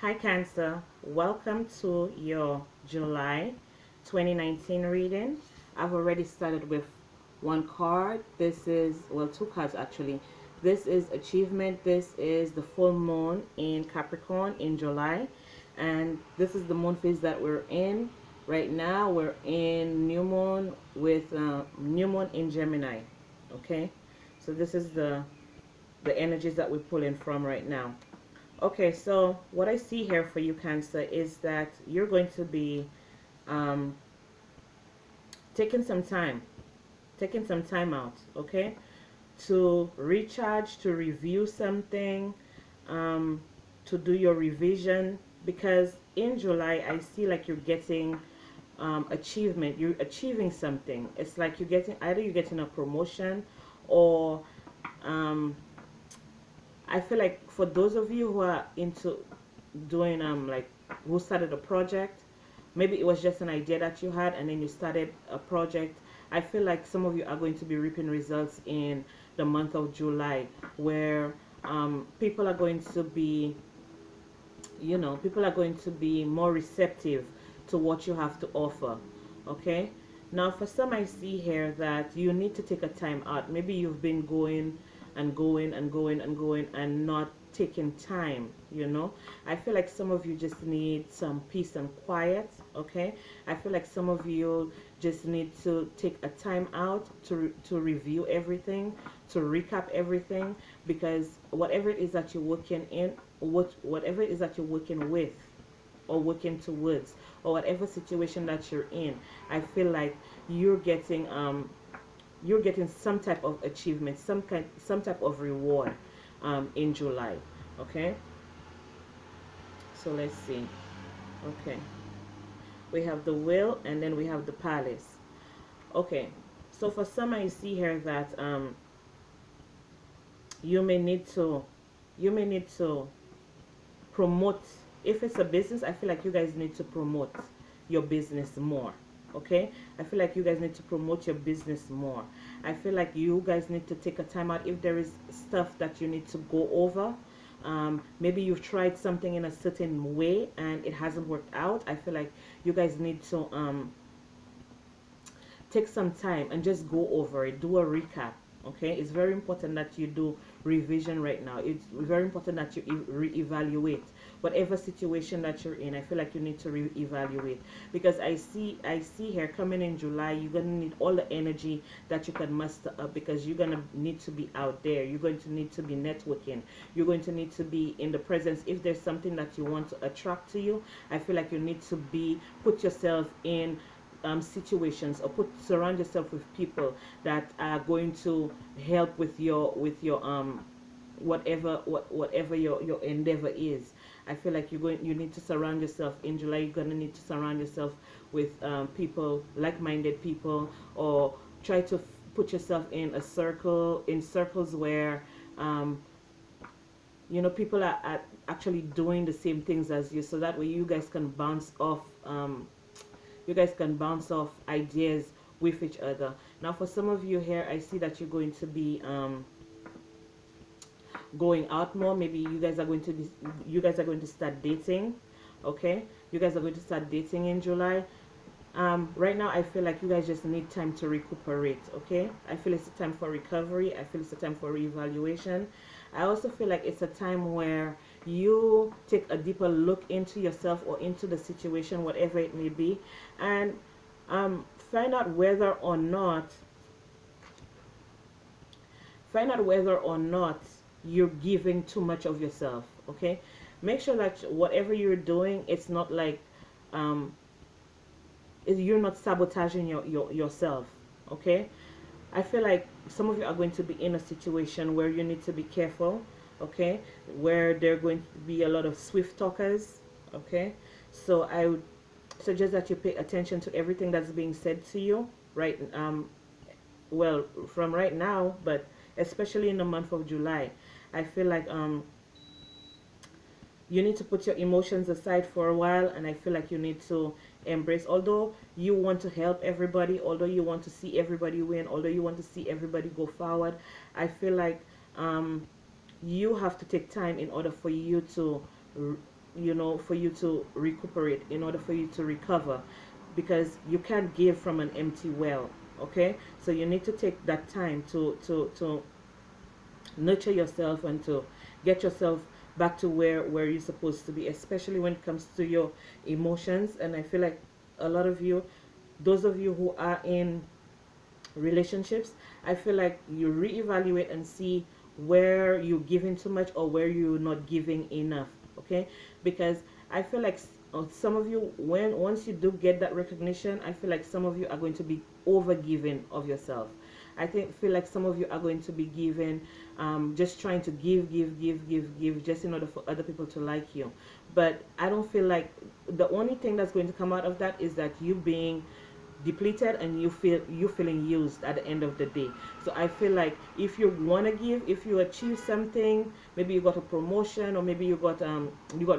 Hi Cancer, welcome to your July 2019 reading. I've already started with one card. This is, well, two cards actually. This is achievement. This is the full moon in Capricorn in July. And this is the moon phase that we're in. Right now we're in new moon with new moon in Gemini. Okay, so this is the energies that we're pulling from right now. Okay, so what I see here for you, Cancer, is that you're going to be um, taking some time out, okay, to recharge, to review something, to do your revision, because in July I see like you're getting achievement, you're achieving something. It's like you're getting, either you're getting a promotion or um, I feel like for those of you who are into doing like who started a project, maybe it was just an idea that you had and then you started a project. I feel like some of you are going to be reaping results in the month of July, where people are going to be, people are going to be more receptive to what you have to offer. Okay, now for some I see here that you need to take a time out. Maybe you've been going and going and going and going and not taking time. I feel like some of you just need some peace and quiet. Okay, I feel like some of you just need to take a time out to review everything, to recap everything, because whatever it is that you're working in, whatever it is that you're working with or working towards, or whatever situation that you're in, I feel like you're getting some type of achievement, some type of reward in July. Okay, so let's see. Okay, we have the Will and then we have the Palace. Okay, so for some I see here that you may need to promote. If it's a business, I feel like you guys need to promote your business more. Okay, I feel like you guys need to promote your business more. I feel like you guys need to take a time out. If there is stuff that you need to go over, maybe you've tried something in a certain way and it hasn't worked out, I feel like you guys need to take some time and just go over it, do a recap. Okay, it's very important that you do revision right now. It's very important that you reevaluate whatever situation that you're in. I feel like you need to reevaluate, because I see here coming in July, you're gonna need all the energy that you can muster up, because you're gonna need to be out there, you're going to need to be networking, you're going to need to be in the presence. If there's something that you want to attract to you, I feel like you need to put yourself in situations, or surround yourself with people that are going to help with your whatever your endeavor is. I feel like you need to surround yourself in July. You're gonna need to surround yourself with people, like-minded people, or try to put yourself in circles where people are actually doing the same things as you, so that way you guys can bounce off ideas with each other. Now for some of you here, I see that you're going to be going out more. Maybe you guys are going to start dating. Okay, you guys are going to start dating in July. Right now I feel like you guys just need time to recuperate. Okay, I feel it's a time for recovery. I feel it's a time for reevaluation. I also feel like it's a time where you take a deeper look into yourself or into the situation, whatever it may be, and find out whether or not you're giving too much of yourself. Okay, make sure that whatever you're doing, it's not like you're not sabotaging yourself. Okay, I feel like some of you are going to be in a situation where you need to be careful. Okay, where there are going to be a lot of swift talkers. Okay, so I would suggest that you pay attention to everything that's being said to you right well, from right now, but especially in the month of July. I feel like you need to put your emotions aside for a while, and I feel like you need to embrace, although you want to help everybody, although you want to see everybody win, although you want to see everybody go forward, I feel like you have to take time in order for you to you know, for you to recuperate, in order for you to recover, because you can't give from an empty well. Okay, so you need to take that time to nurture yourself and to get yourself back to where you're supposed to be, especially when it comes to your emotions. And I feel like a lot of you, those of you who are in relationships, I feel like you reevaluate and see where you're giving too much or where you're not giving enough. Okay, because I feel like some of you, when once you do get that recognition, I feel like some of you are going to be over giving of yourself. I feel like some of you are going to be giving, just trying to give, just in order for other people to like you. But I don't feel like the only thing that's going to come out of that is that you being depleted and you feeling used at the end of the day. So I feel like if you want to give, if you achieve something, maybe you got a promotion, or maybe you got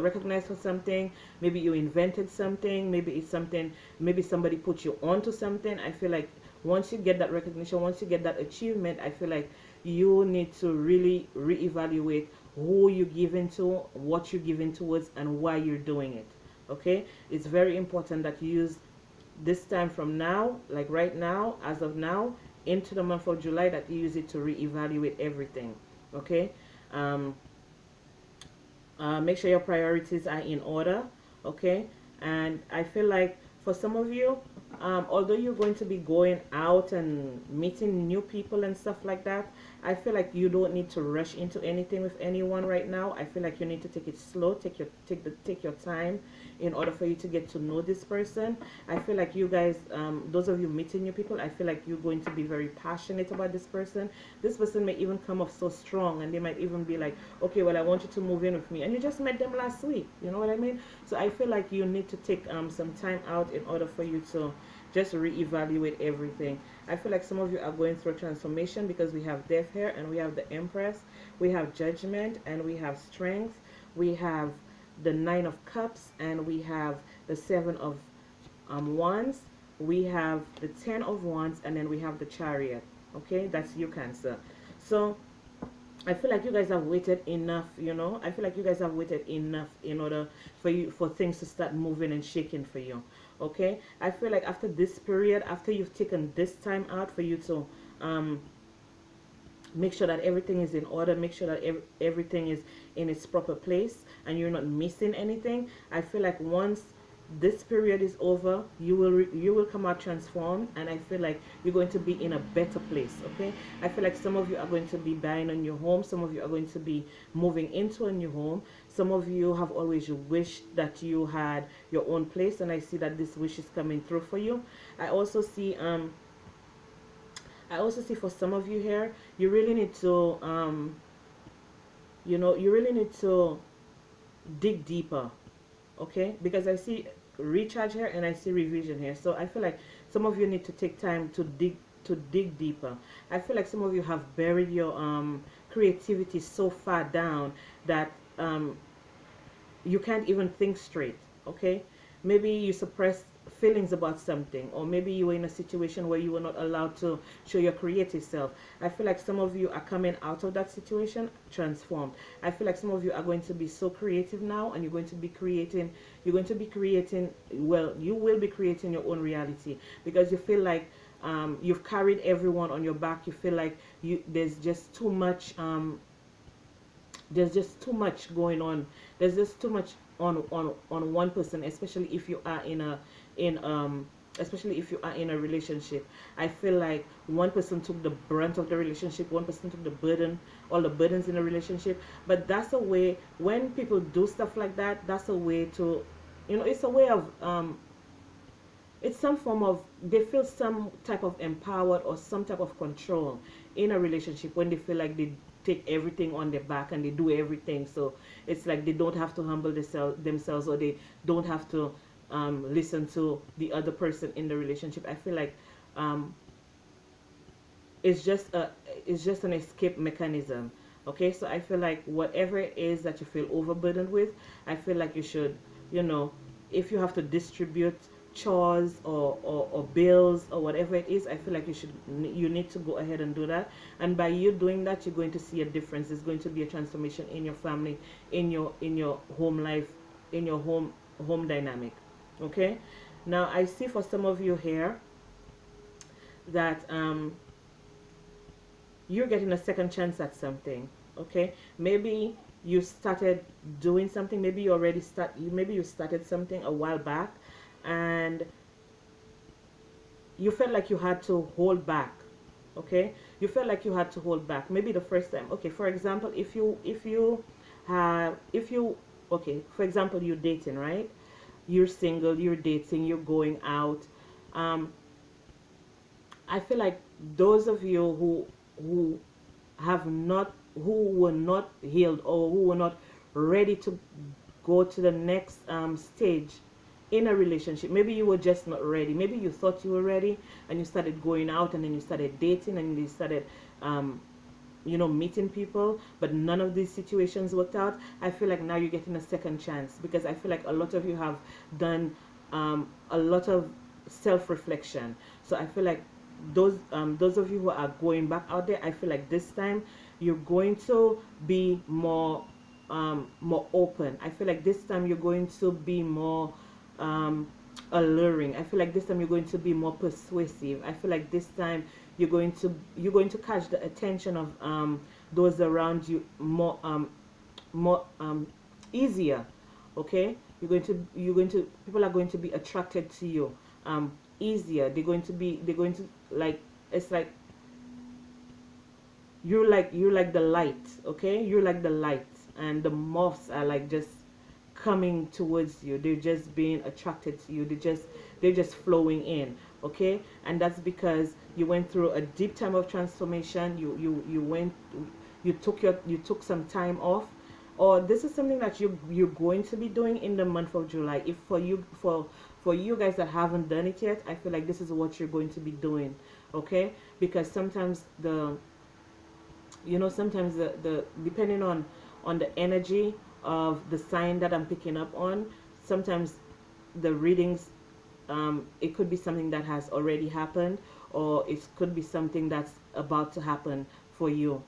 recognized for something, maybe you invented something, maybe it's something, maybe somebody put you onto something. I feel like once you get that recognition, once you get that achievement, I feel like you need to really reevaluate who you're giving to, what you're giving towards, and why you're doing it. Okay, it's very important that you use this time from now, like right now, as of now, into the month of July, that you use it to reevaluate everything. Okay, um, make sure your priorities are in order. Okay, and I feel like for some of you, although you're going to be going out and meeting new people and stuff like that, I feel like you don't need to rush into anything with anyone right now. I feel like you need to take it slow, take your time, in order for you to get to know this person. I feel like you guys, those of you meeting new people, I feel like you're going to be very passionate about this person. This person may even come off so strong, and they might even be like, okay, well, I want you to move in with me, and you just met them last week. You know what I mean? So I feel like you need to take some time out in order for you to just reevaluate everything. I feel like some of you are going through a transformation, because we have death here, and we have the Empress, we have Judgment, and we have Strength, we have the Nine of Cups, and we have the Seven of Wands, we have the Ten of Wands, and then we have the Chariot. Okay, that's you, Cancer. So I feel like you guys have waited enough, you know. I feel like you guys have waited enough in order for things to start moving and shaking for you. Okay, I feel like after this period, after you've taken this time out for you to make sure that everything is in order, make sure that everything is in its proper place, and you're not missing anything, I feel like once this period is over, you will come out transformed, and I feel like you're going to be in a better place. Okay, I feel like some of you are going to be buying a new home, some of you are going to be moving into a new home, some of you have always wished that you had your own place, and I see that this wish is coming through for you. I also see for some of you here, you really need to you really need to dig deeper. Okay, because I see recharge here and I see revision here. So I feel like some of you need to take time to dig deeper. I feel like some of you have buried your creativity so far down that you can't even think straight. Okay, maybe you suppressed feelings about something, or maybe you were in a situation where you were not allowed to show your creative self. I feel like some of you are coming out of that situation transformed. I feel like some of you are going to be so creative now, and you're going to be creating, well, you will be creating your own reality, because you feel like you've carried everyone on your back. You feel like there's just too much going on. There's just too much on one person, especially if you are in a relationship. I feel like one person took the brunt of the relationship, one person took the burden, all the burdens in a relationship. But that's a way, when people do stuff like that, that's a way to, it's a way of it's some form of, they feel some type of empowered or some type of control in a relationship, when they feel like they take everything on their back and they do everything. So it's like they don't have to humble themselves, or they don't have to listen to the other person in the relationship. I feel like it's just an escape mechanism. Okay, so I feel like whatever it is that you feel overburdened with, I feel like you should, if you have to distribute chores or bills or whatever it is, I feel like you need to go ahead and do that. And by you doing that, you're going to see a difference. There's going to be a transformation in your family, in your home life, in your home dynamic. Okay, now I see for some of you here that you're getting a second chance at something. Okay, maybe you started doing something, maybe you already maybe you started something a while back, and you felt like you had to hold back. Okay, you felt like you had to hold back, maybe the first time. Okay, for example, if you okay, for example, you're dating, right? You're single, you're dating, you're going out. um I feel like those of you who have not, who were not healed, or who were not ready to go to the next stage in a relationship. Maybe you were just not ready. Maybe you thought you were ready, and you started going out, and then you started dating, and you started um, meeting people, but none of these situations worked out. I feel like now you're getting a second chance, because I feel like a lot of you have done a lot of self-reflection. So I feel like those of you who are going back out there, I feel like this time you're going to be more open. I feel like this time you're going to be more alluring. I feel like this time you're going to be more persuasive. I feel like this time you're going to catch the attention of those around you more easier. Okay, you're going to people are going to be attracted to you easier. They're going to like, it's like you're like the light. Okay, you're like the light, and the moths are like just coming towards you. They're just being attracted to you. They're just flowing in. Okay, and that's because you went through a deep time of transformation. You took some time off, or this is something that you're going to be doing in the month of July. If for you guys that haven't done it yet, I feel like this is what you're going to be doing. Okay, because sometimes sometimes the depending on the energy of the sign that I'm picking up on, sometimes the readings, it could be something that has already happened, or it could be something that's about to happen for you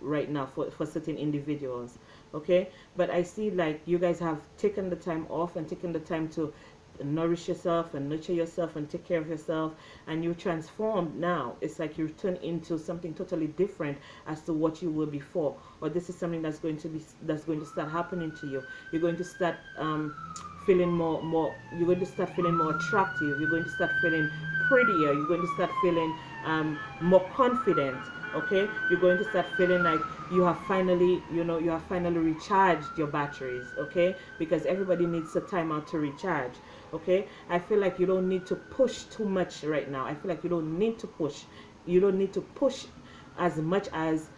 right now, for certain individuals. Okay, but I see like you guys have taken the time off and taken the time to nourish yourself and nurture yourself and take care of yourself, and you transformed. Now it's like you turn into something totally different as to what you were before. Or this is something that's going to start happening to you. You're going to start feeling more you're going to start feeling more attractive. You're going to start feeling prettier. You're going to start feeling more confident. Okay, you're going to start feeling like you have finally recharged your batteries. Okay, because everybody needs a time out to recharge. Okay, I feel like you don't need to push too much right now. I feel like you don't need to push as much as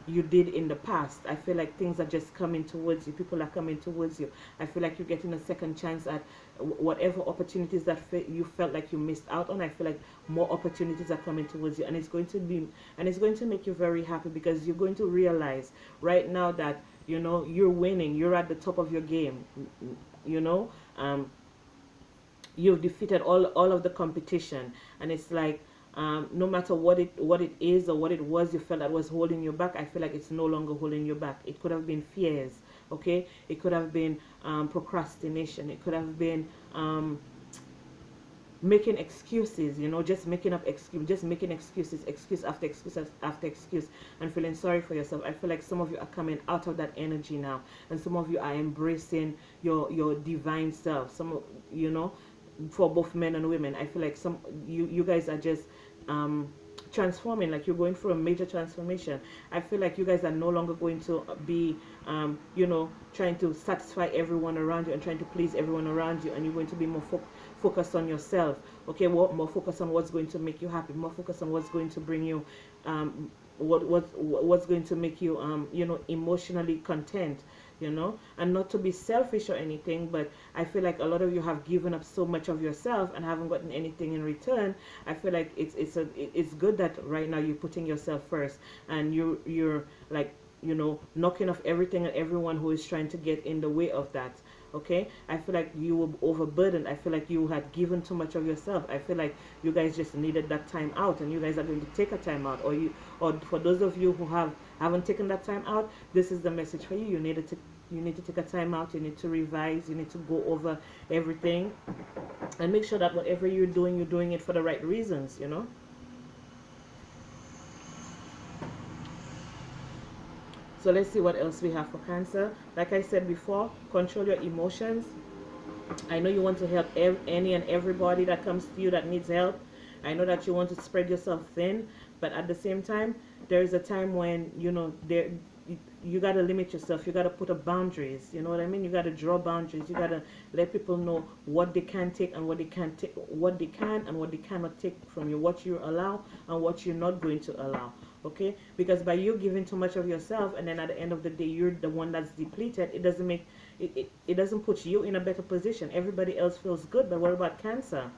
you did in the past. I feel like things are just coming towards you. People are coming towards you. I feel like you're getting a second chance at whatever opportunities that you felt like you missed out on. I feel like more opportunities are coming towards you, and it's going to make you very happy, because you're going to realize right now that you're winning. You're at the top of your game. You know, you've defeated all of the competition, and it's like no matter what it is or what it was you felt that was holding you back, I feel like it's no longer holding you back. It could have been fears. Okay, it could have been procrastination. It could have been making excuses, just making up just making excuses, excuse after excuse after excuse, and feeling sorry for yourself. I feel like some of you are coming out of that energy now, and some of you are embracing your divine self. For both men and women, I feel like you guys are just transforming, like you're going through a major transformation. I feel like you guys are no longer going to be trying to satisfy everyone around you and trying to please everyone around you, and you're going to be more focused on yourself. Okay, more focused on what's going to make you happy, more focused on what's going to bring you what's going to make you emotionally content, and not to be selfish or anything, but I feel like a lot of you have given up so much of yourself and haven't gotten anything in return. I feel like it's good that right now you're putting yourself first, and you're like knocking off everything and everyone who is trying to get in the way of that. Okay, I feel like you were overburdened. I feel like you had given too much of yourself. I feel like you guys just needed that time out, and you guys are going to take a time out. Or for those of you who haven't taken that time out, this is the message for you. You needed to You need to take a time out. You need to revise. You need to go over everything and make sure that whatever you're doing it for the right reasons, you know. So let's see what else we have for Cancer. Like I said before, control your emotions. I know you want to help any and everybody that comes to you that needs help. I know that you want to spread yourself thin, but at the same time, there is a time when, you know, you got to limit yourself. You got to put up boundaries. You know what I mean? You got to draw boundaries. You got to let people know what they can take and what they can't take, what they can and what they cannot take from you, what you allow and what you're not going to allow. Okay? Because by you giving too much of yourself and then at the end of the day you're the one that's depleted, it doesn't make it doesn't put you in a better position. Everybody else feels good, but what about Cancer?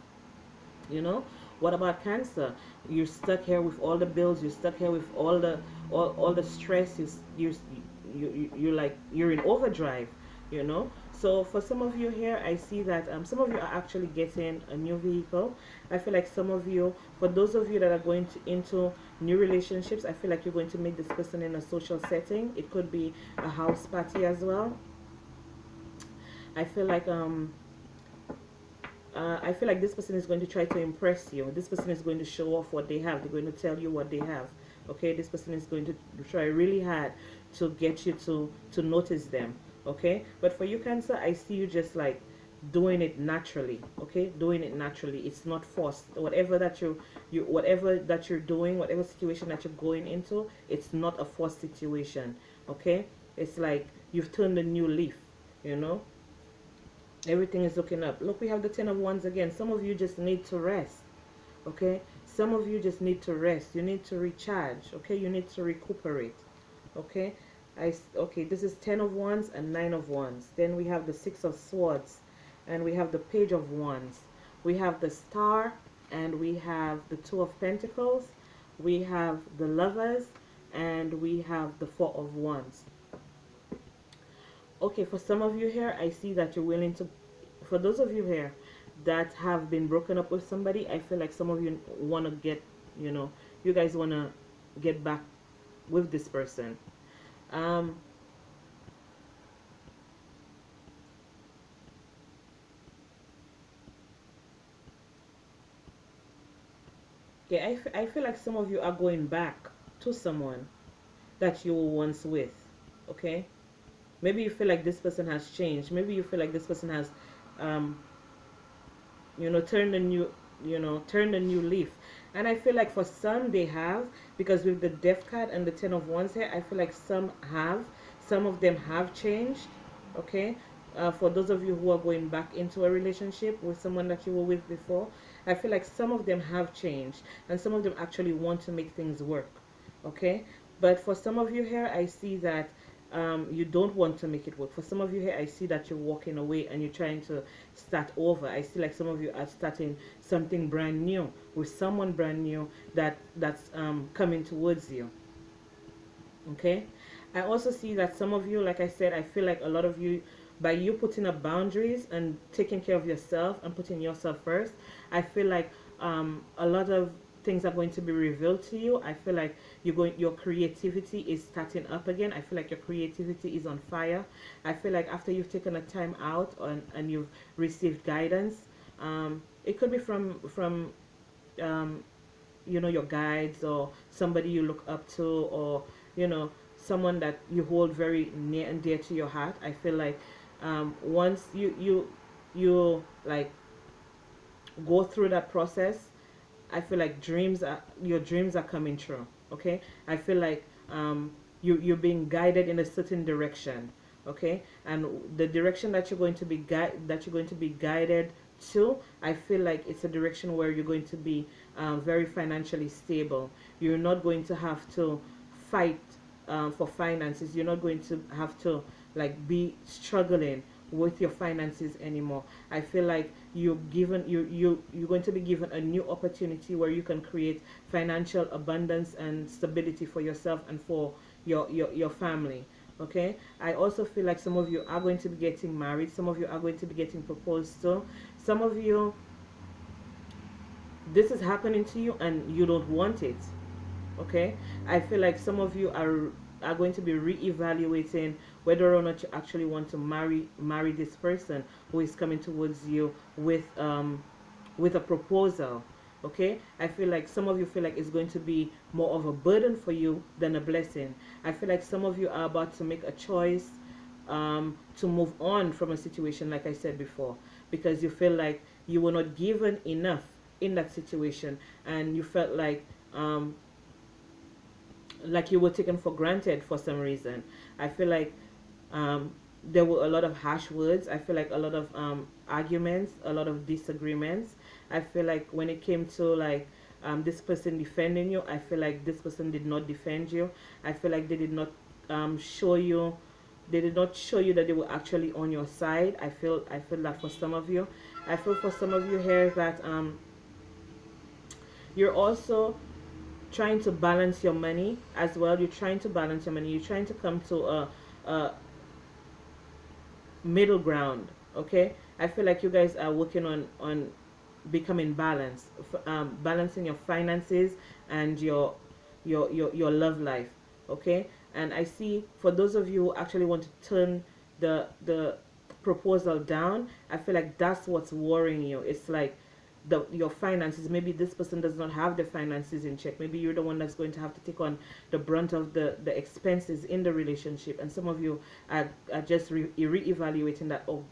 You know, what about Cancer? You're stuck here with all the bills. You're stuck here with all the stress. You're like you're in overdrive. You know. So for some of you here, I see that some of you are actually getting a new vehicle. I feel like some of you, for those of you that are going into new relationships, I feel like you're going to meet this person in a social setting. It could be a house party as well. I feel like this person is going to try to impress you. This person is going to show off what they have. They're going to tell you what they have. Okay, this person is going to try really hard to get you to notice them. Okay, but for you Cancer, I see you just like doing it naturally. Okay, doing it naturally. It's not forced. Whatever that whatever that you're doing, whatever situation that you're going into, it's not a forced situation. Okay, it's like you've turned a new leaf. You know, everything is looking up. Look, we have the 10 of Wands again. Some of you just need to rest. Okay, some of you just need to rest. You need to recharge. Okay, you need to recuperate. Okay, okay, this is 10 of Wands and 9 of Wands. Then we have the 6 of Swords and we have the Page of Wands. We have the Star and we have the 2 of Pentacles. We have the Lovers and we have the 4 of Wands. Okay, for some of you here, I see that you're willing to, for those of you here that have been broken up with somebody, I feel like some of you want to get, you know, you guys want to get back with this person. Okay, I feel like some of you are going back to someone that you were once with. Okay, maybe you feel like this person has changed. Maybe you feel like this person has you know, turned a new leaf. And I feel like for some they have, because with the Death card and the 10 of Wands here, I feel like some of them have changed. Okay, for those of you who are going back into a relationship with someone that you were with before, I feel like some of them have changed and some of them actually want to make things work. Okay, but for some of you here, I see that you don't want to make it work. For some of you here, I see that you're walking away and you're trying to start over. I see like some of you are starting something brand new with someone brand new that's coming towards you. Okay, I also see that some of you, like I said, I feel like a lot of you, by you putting up boundaries and taking care of yourself and putting yourself first, I feel like a lot of things are going to be revealed to you. I feel like your creativity is starting up again. I feel like your creativity is on fire. I feel like after you've taken a time out and you've received guidance, it could be from you know, your guides or somebody you look up to, or you know, someone that you hold very near and dear to your heart. I feel like once you like go through that process, I feel like your dreams are coming true. Okay, I feel like you're being guided in a certain direction. Okay, and the direction that you're going to be guided to, I feel like it's a direction where you're going to be very financially stable. You're not going to have to fight for finances. You're not going to have to like be struggling with your finances anymore. I feel like you're going to be given a new opportunity where you can create financial abundance and stability for yourself and for your family. Okay, I also feel like some of you are going to be getting married. Some of you are going to be getting proposed to. Some of you, this is happening to you and you don't want it. Okay, I feel like some of you are going to be reevaluating whether or not you actually want to marry this person who is coming towards you with a proposal. Okay, I feel like some of you feel like it's going to be more of a burden for you than a blessing. I feel like some of you are about to make a choice to move on from a situation, like I said before, because you feel like you were not given enough in that situation, and you felt like you were taken for granted for some reason. I feel like um, there were a lot of harsh words. I feel like a lot of arguments, a lot of disagreements. I feel like when it came to like this person defending you, I feel like this person did not defend you. I feel like they did not show you. They did not show you that they were actually on your side. I feel that for some of you. I feel for some of you here that you're also trying to balance your money as well. You're trying to balance your money. You're trying to come to a middle ground. Okay, I feel like you guys are working on becoming balanced, balancing your finances and your love life. Okay, and I see for those of you who actually want to turn the proposal down, I feel like that's what's worrying you. It's like your finances. Maybe this person does not have the finances in check. Maybe you're the one that's going to have to take on the brunt of the expenses in the relationship, and some of you are just re-evaluating that, or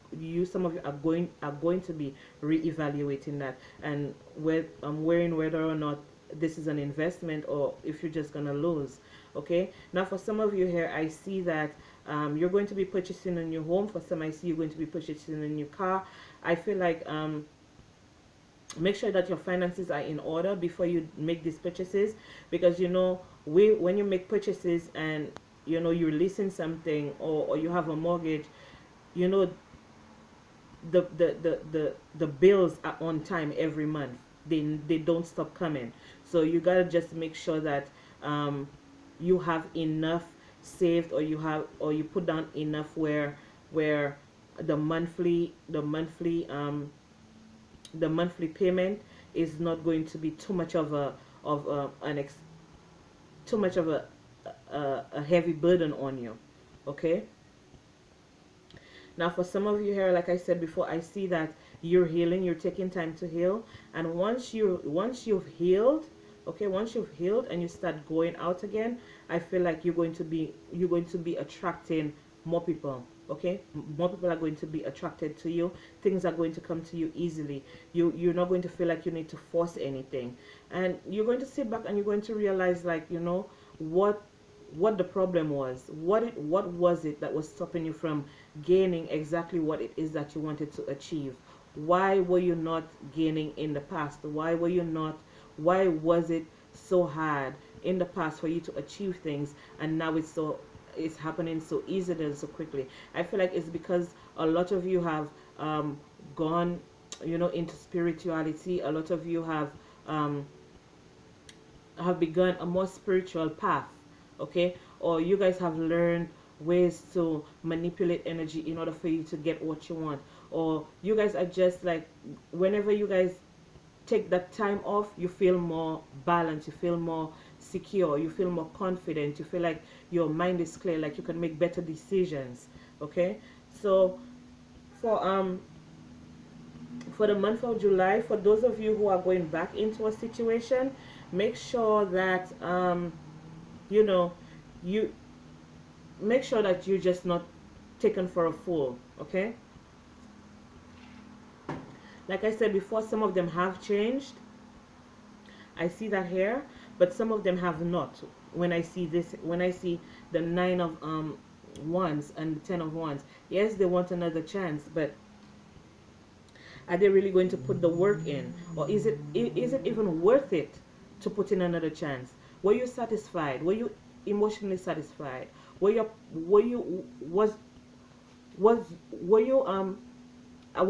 some of you are going to be re-evaluating that, and worrying whether or not this is an investment or if you're just gonna lose. Okay, now for some of you here, I see that you're going to be purchasing a new home. For some, I see you're going to be purchasing a new car. I feel like make sure that your finances are in order before you make these purchases, because when you make purchases and you're leasing something, or you have a mortgage, you know the bills are on time every month. They don't stop coming. So you gotta just make sure that you have enough saved, or you put down enough where the monthly payment is not going to be too much of a heavy burden on you. Okay, now for some of you here, like I said before, I see that you're healing. You're taking time to heal, and once you've healed, okay, once you've healed and you start going out again, I feel like you're going to be attracting more people. Okay, more people are going to be attracted to you. Things are going to come to you easily. You're not going to feel like you need to force anything, and you're going to sit back and you're going to realize, like, what the problem was. What was it that was stopping you from gaining exactly what it is that you wanted to achieve? Why were you not gaining in the past? Why was it so hard in the past for you to achieve things, and now it's happening so easily and so quickly? I feel like it's because a lot of you have gone into spirituality. A lot of you have begun a more spiritual path. Okay, or you guys have learned ways to manipulate energy in order for you to get what you want, or you guys are just like, whenever you guys take that time off, you feel more balanced, you feel more secure, you feel more confident, you feel like your mind is clear, like you can make better decisions. Okay, so for the month of July, for those of you who are going back into a situation, make sure that you make sure that you're just not taken for a fool. Okay, like I said before, some of them have changed. I see that here, but some of them have not. When I see the 9 of wands and the 10 of wands, yes, they want another chance, but are they really going to put the work in, or is it even worth it to put in another chance? Were you satisfied? Were you emotionally satisfied? Were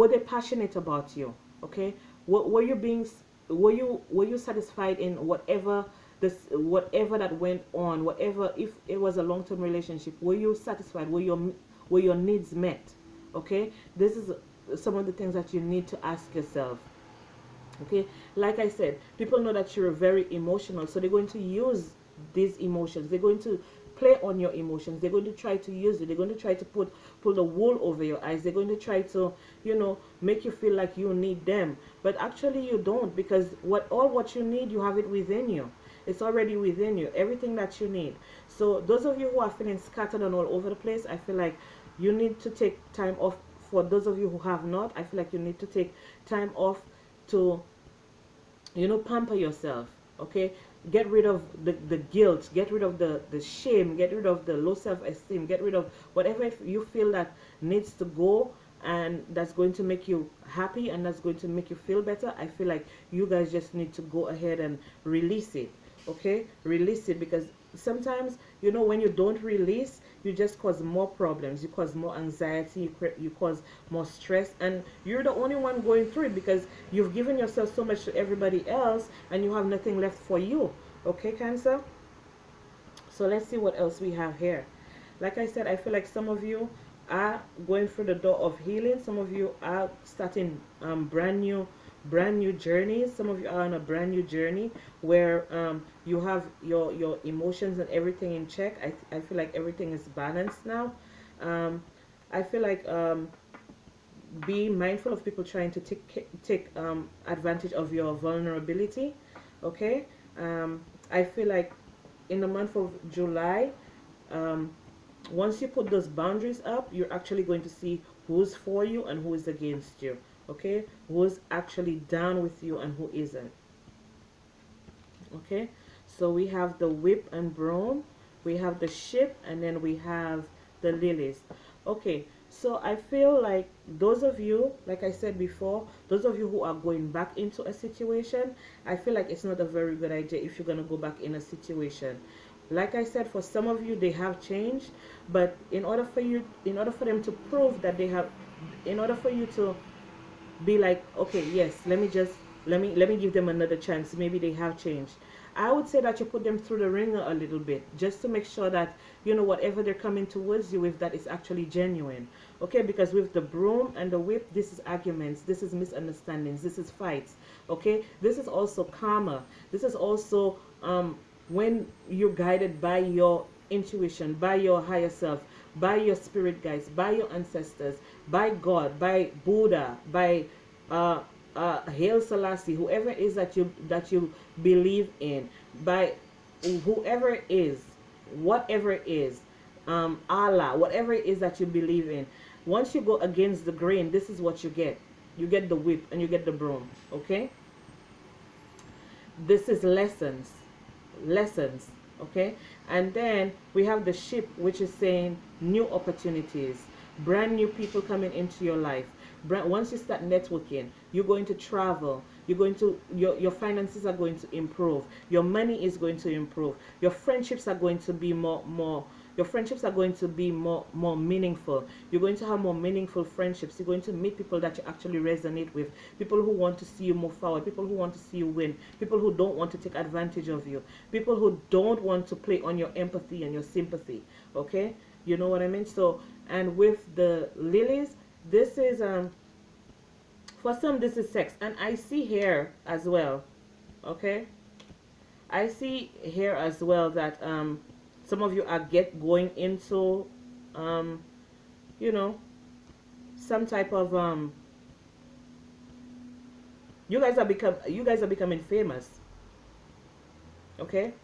they passionate about you? Okay, were you satisfied in whatever that went on? Whatever, if it was a long-term relationship, were you satisfied? Were your needs met? Okay, this is some of the things that you need to ask yourself. Okay, like I said, people know that you're very emotional, so they're going to use these emotions. They're going to play on your emotions. They're going to try to use you. They're going to try to pull the wool over your eyes. They're going to try to, make you feel like you need them. But actually you don't, because what you need, you have it within you. It's already within you, everything that you need. So those of you who are feeling scattered and all over the place, I feel like you need to take time off. For those of you who have not, I feel like you need to take time off to, pamper yourself. Okay, get rid of the guilt, get rid of the shame, get rid of the low self-esteem, get rid of whatever you feel that needs to go, and that's going to make you happy and that's going to make you feel better. I feel like you guys just need to go ahead and release it. Okay, release it, because sometimes, when you don't release, you just cause more problems, you cause more anxiety, you cause more stress, and you're the only one going through it, because you've given yourself so much to everybody else and you have nothing left for you. Okay, Cancer? So let's see what else we have here. Like I said, I feel like some of you are going through the door of healing. Some of you are starting brand new journeys. Some of you are on a brand new journey where you have your emotions and everything in check. I feel like everything is balanced now. I feel like be mindful of people trying to take advantage of your vulnerability. Okay, I feel like in the month of July, once you put those boundaries up, you're actually going to see who's for you and who is against you. Okay, who's actually down with you and who isn't. Okay, so we have the whip and broom, we have the ship, and then we have the lilies. Okay, so I feel like those of you, like I said before, those of you who are going back into a situation, I feel like it's not a very good idea if you're going to go back in a situation. Like I said, for some of you, they have changed, but in order for them to prove that they have, in order for you to be like, okay, yes, let me give them another chance, maybe they have changed, I would say that you put them through the ringer a little bit, just to make sure that, whatever they're coming towards you with, that is actually genuine. Okay, because with the broom and the whip, this is arguments, this is misunderstandings, this is fights. Okay, this is also karma. This is also when you're guided by your intuition, by your higher self, by your spirit guides, by your ancestors, by God, by Buddha, by Haile Selassie, whoever it is that you believe in, by whoever it is, whatever it is, Allah, whatever it is that you believe in. Once you go against the grain, this is what you get. You get the whip and you get the broom. Okay, this is lessons. Okay, and then we have the ship, which is saying new opportunities, brand new people coming into your life. Once you start networking, you're going to travel, you're going to your finances are going to improve, your money is going to improve, your friendships are going to be more meaningful. You're going to have more meaningful friendships. You're going to meet people that you actually resonate with, people who want to see you move forward, people who want to see you win, people who don't want to take advantage of you, people who don't want to play on your empathy and your sympathy. Okay, you know what I mean? So, and with the lilies, this is for some, this is sex, and I see here as well. Okay, I see here as well that some of you are going into some type of you guys are becoming famous. Okay,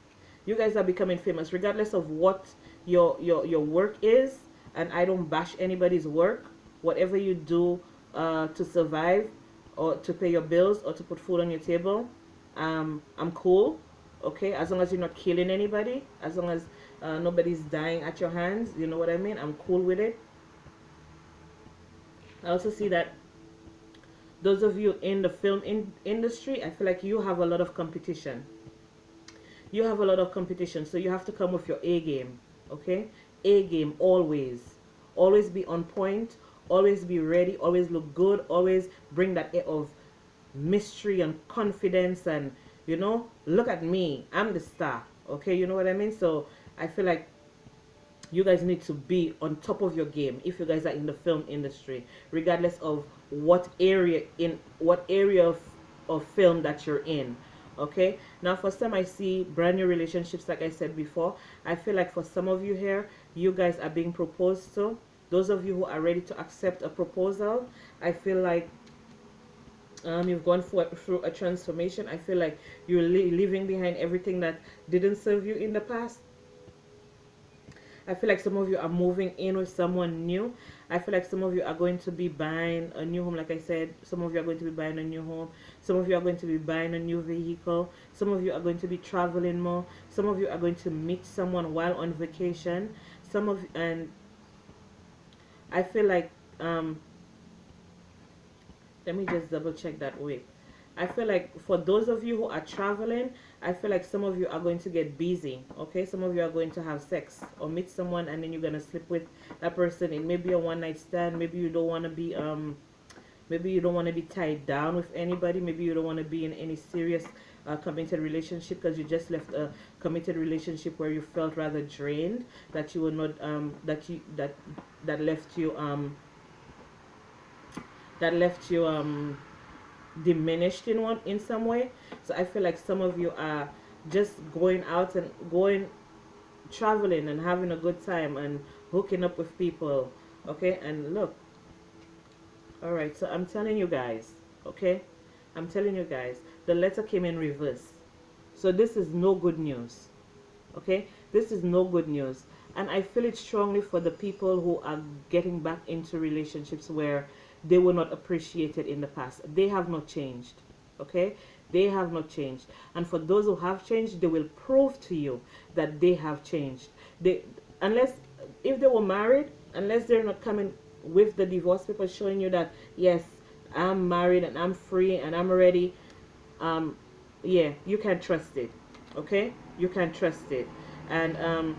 you guys are becoming famous regardless of what your work is, and I don't bash anybody's work. Whatever you do to survive or to pay your bills or to put food on your table, I'm cool. Okay, as long as you're not killing anybody, as long as nobody's dying at your hands, you know what I mean, I'm cool with it. I also see that those of you in the film industry, I feel like you have a lot of competition. You have a lot of competition, so you have to come with your A game. Okay, A game, always be on point, always be ready, always look good, always bring that air of mystery and confidence, and look at me, I'm the star. Okay, you know what I mean? So I feel like you guys need to be on top of your game if you guys are in the film industry, regardless of what area of film that you're in. Okay, now for some I see brand new relationships. Like I said before, I feel like for some of you here, you guys are being proposed to. Those of you who are ready to accept a proposal, I feel like you've gone through a transformation. I feel like you're leaving behind everything that didn't serve you in the past. I feel like some of you are moving in with someone new. I feel like some of you are going to be buying a new home. Like I said, some of you are going to be buying a new home. Some of you are going to be buying a new vehicle. Some of you are going to be traveling more. Some of you are going to meet someone while on vacation. And I feel like let me just double check that way. I feel like for those of you who are traveling, I feel like some of you are going to get busy. Okay, some of you are going to have sex or meet someone, and then you're gonna sleep with that person. It may be a one night stand. Maybe you don't want to be maybe you don't want to be tied down with anybody. Maybe you don't want to be in any serious committed relationship because you just left a committed relationship where you felt rather drained, that you were not that left you diminished in some way. So I feel like some of you are just going out and going traveling and having a good time and hooking up with people. Okay, and look, all right, so I'm telling you guys, okay, I'm telling you guys, the letter came in reverse. So this is no good news. Okay, this is no good news. And I feel it strongly for the people who are getting back into relationships where they were not appreciated in the past. They have not changed. Okay, they have not changed. And for those who have changed, they will prove to you that they have changed. They, unless, if they were married, unless they're not coming with the divorce papers showing you that yes, I'm married and I'm free and I'm ready, yeah, you can trust it. Okay, you can trust it. And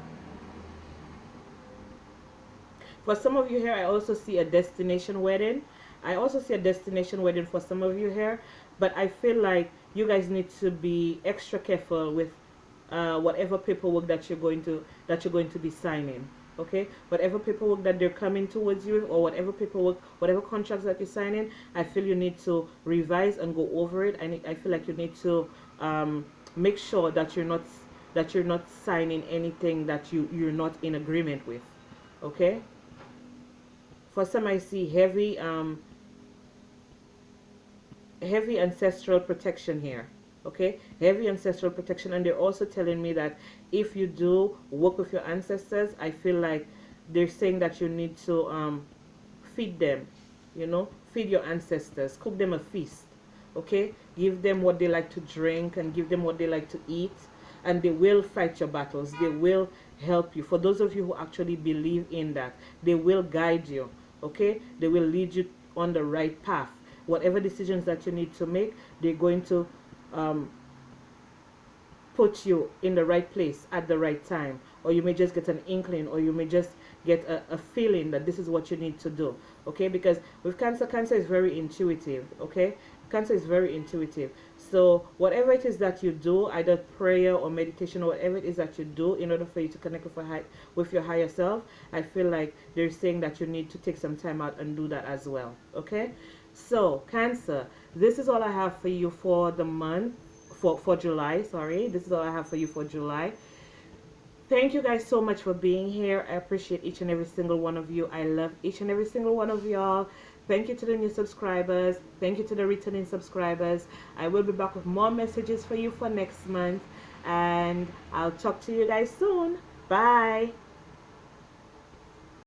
for some of you here, I also see a destination wedding. I also see a destination wedding for some of you here, but I feel like you guys need to be extra careful with whatever paperwork that you're going to be signing. Okay, whatever paperwork that they're coming towards you, or whatever paperwork, whatever contracts that you're signing, I feel you need to revise and go over it. I feel like you need to make sure that you're not signing anything that you're not in agreement with. Okay. For some, I see heavy ancestral protection here. Okay, heavy ancestral protection. And they're also telling me that if you do work with your ancestors, I feel like they're saying that you need to feed them, you know, feed your ancestors, cook them a feast. Okay, give them what they like to drink and give them what they like to eat, and they will fight your battles. They will help you. For those of you who actually believe in that, they will guide you. Okay, they will lead you on the right path. Whatever decisions that you need to make, they're going to put you in the right place at the right time. Or you may just get an inkling, or you may just get a feeling that this is what you need to do. Okay, because with cancer is very intuitive. Okay, cancer is very intuitive. So whatever it is that you do, either prayer or meditation or whatever it is that you do in order for you to connect with your higher self, I feel like they're saying that you need to take some time out and do that as well. Okay, so Cancer, this is all I have for you for the month, for July. Sorry, this is all I have for you for July. Thank you guys so much for being here. I appreciate each and every single one of you. I love each and every single one of y'all. Thank you to the new subscribers. Thank you to the returning subscribers. I will be back with more messages for you for next month. And I'll talk to you guys soon. Bye.